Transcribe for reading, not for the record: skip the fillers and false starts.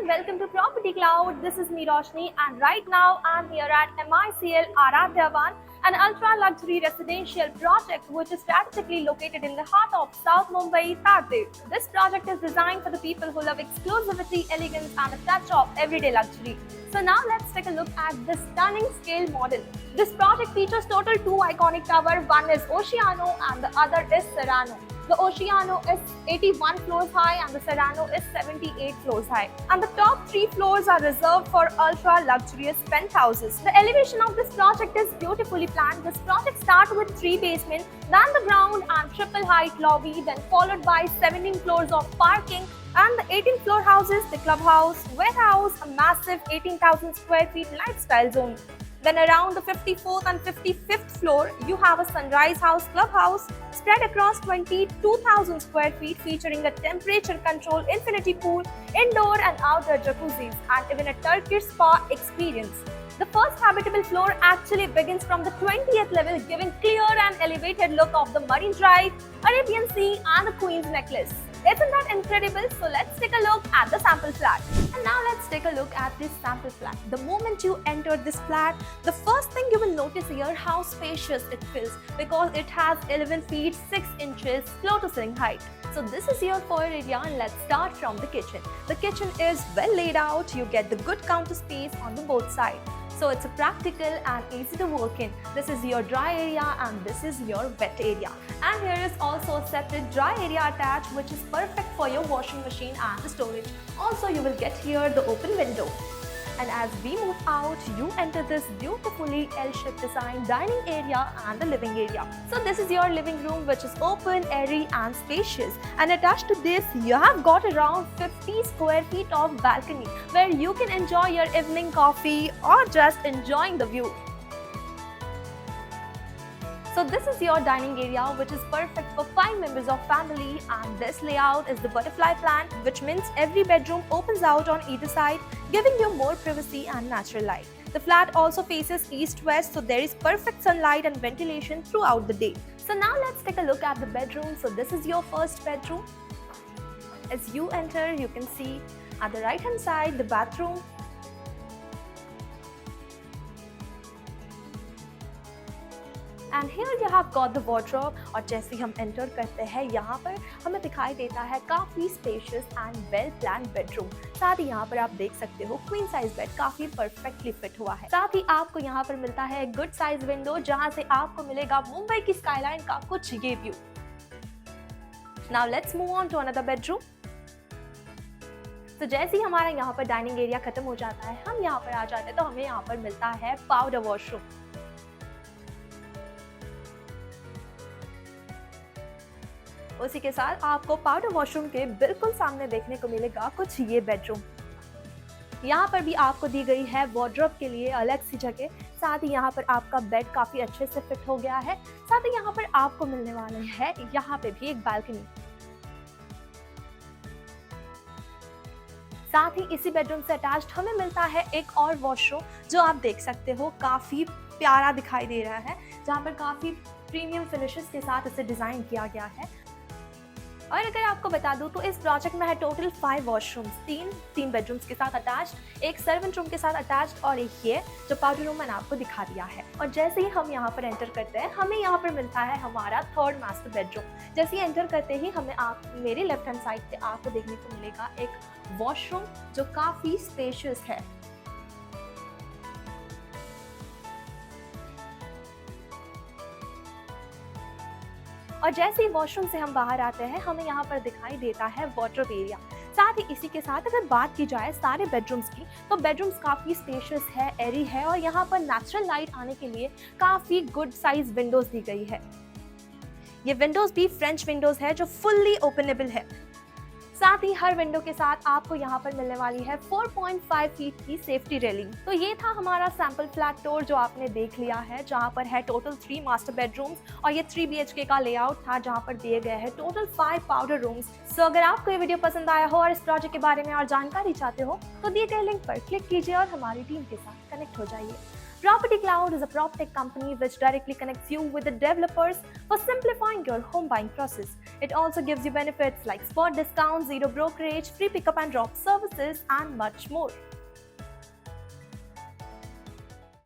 and welcome to Property Cloud. This is me Roshni and right now I'm here at MICL Aradhyavan, an ultra-luxury residential project which is strategically located in the heart of South Mumbai, Tardeo. This project is designed for the people who love exclusivity, elegance and a touch of everyday luxury. So now let's take a look at this stunning scale model. This project features total two iconic towers, one is Oceano and the other is Serrano. The Oceano is 81 floors high and the Serrano is 78 floors high. And the top 3 floors are reserved for ultra luxurious penthouses. The elevation of this project is beautifully planned. This project starts with 3 basements, then the ground and triple height lobby, then followed by 17 floors of parking and the 18th floor houses the clubhouse, warehouse, a massive 18,000 square feet lifestyle zone. Then around the 54th and 55th floor, you have a Sunrise House clubhouse spread across 22,000 square feet featuring a temperature-controlled infinity pool, indoor and outdoor jacuzzis, and even a Turkish spa experience. The first habitable floor actually begins from the 20th level, giving clear and elevated look of the Marine Drive, Arabian Sea, and the Queen's Necklace. Isn't that incredible? So let's take a look at the sample flat. And now let's take a look at this sample flat. The moment you enter this flat, the first thing you will notice here how spacious it feels because it has 11 feet 6 inches floor to ceiling height. So this is your foyer area and let's start from the kitchen. The kitchen is well laid out. You get the good counter space on the both sides. So it's a practical and easy to work in. This is your dry area and this is your wet area. And here is also a separate dry area attached which is perfect for your washing machine and the storage. Also you will get here the open window. And as we move out, you enter this beautifully L-shaped design dining area and the living area. So this is your living room which is open, airy and spacious. And attached to this, you have got around 50 square feet of balcony where you can enjoy your evening coffee or just enjoying the view. So this is your dining area which is perfect for 5 members of family, and this layout is the butterfly plan, which means every bedroom opens out on either side, giving you more privacy and natural light. The flat also faces east-west, so there is perfect sunlight and ventilation throughout the day. So now let's take a look at the bedroom. So this is your first bedroom. As you enter, you can see at the right hand side the bathroom. And here you have got the wardrobe. और जैसे हम enter करते हैं यहाँ पर हमें दिखाई देता है काफ़ी spacious and well plan bedroom. साथ ही यहाँ पर आप देख सकते हो क्वीन साइज बेड काफ़ी परफेक्टली फिट हुआ है। साथ ही आपको यहाँ पर मिलता है गुड साइज विंडो जहाँ से आपको मिलेगा मुंबई की स्काईलाइन का कुछ ये view. Now let's move on to another bedroom. तो जैसे ही हमारा यहाँ पर डाइनिंग एरिया खत्म हो जाता है, हम यहाँ पर आ जाते हैं तो हमें यहाँ पर मिलता है पाउडर वॉशरूम। उसी के साथ आपको पाउडर वॉशरूम के बिल्कुल सामने देखने को मिलेगा कुछ ये बेडरूम। यहाँ पर भी आपको दी गई है वार्डरोब के लिए अलग सी जगह। साथ ही यहाँ पर आपका बेड काफी अच्छे से फिट हो गया है। साथ ही यहाँ पर आपको मिलने वाले हैं यहाँ पे भी एक बालकनी। साथ ही इसी बेडरूम से अटैच्ड हमें मिलता है एक और वॉशरूम जो आप देख सकते हो काफी प्यारा दिखाई दे रहा है, जहाँ पर काफी प्रीमियम फिनिशेस के साथ इसे डिजाइन किया गया है। और अगर आपको बता दूं तो इस प्रोजेक्ट में है टोटल 5 वॉशरूम्स, 3 बेडरूम्स के साथ अटैच्ड, एक सर्वेंट रूम के साथ अटैच्ड और एक ये जो पाउडर रूम मैंने आपको दिखा दिया है। और जैसे ही हम यहाँ पर एंटर करते हैं हमें यहाँ पर मिलता है हमारा थर्ड मास्टर बेडरूम। जैसे ही एंटर करते ही हमें मेरे लेफ्ट हैंड साइड पे आपको देखने को मिलेगा एक वॉशरूम जो काफ़ी स्पेशियस है। और जैसे ही वॉशरूम से हम बाहर आते हैं हमें यहाँ पर दिखाई देता है वार्डरोब एरिया। साथ ही इसी के साथ अगर बात की जाए सारे बेडरूम्स की तो बेडरूम्स काफ़ी स्पेशियस है, एरी है और यहाँ पर नेचुरल लाइट आने के लिए काफ़ी गुड साइज विंडोज दी गई है। ये विंडोज भी फ्रेंच विंडोज है जो फुल्ली ओपनेबल है। साथ ही हर विंडो के साथ आपको यहाँ पर मिलने वाली है 4.5 फीट की सेफ्टी रेलिंग। तो ये था हमारा सैंपल फ्लैट टूर जो आपने देख लिया है, जहाँ पर है टोटल 3 मास्टर बेडरूम्स और ये 3 BHK का लेआउट था जहाँ पर दिए गए हैं टोटल 5 पाउडर रूम्स। सो अगर आपको ये वीडियो पसंद आया हो और इस प्रोजेक्ट के बारे में और जानकारी चाहते हो तो दिए गए लिंक पर क्लिक कीजिए और हमारी टीम के साथ कनेक्ट हो जाइए। Property Cloud is a PropTech company which directly connects you with the developers for simplifying your home buying process. It also gives you benefits like spot discounts, zero brokerage, free pickup and drop services, and much more.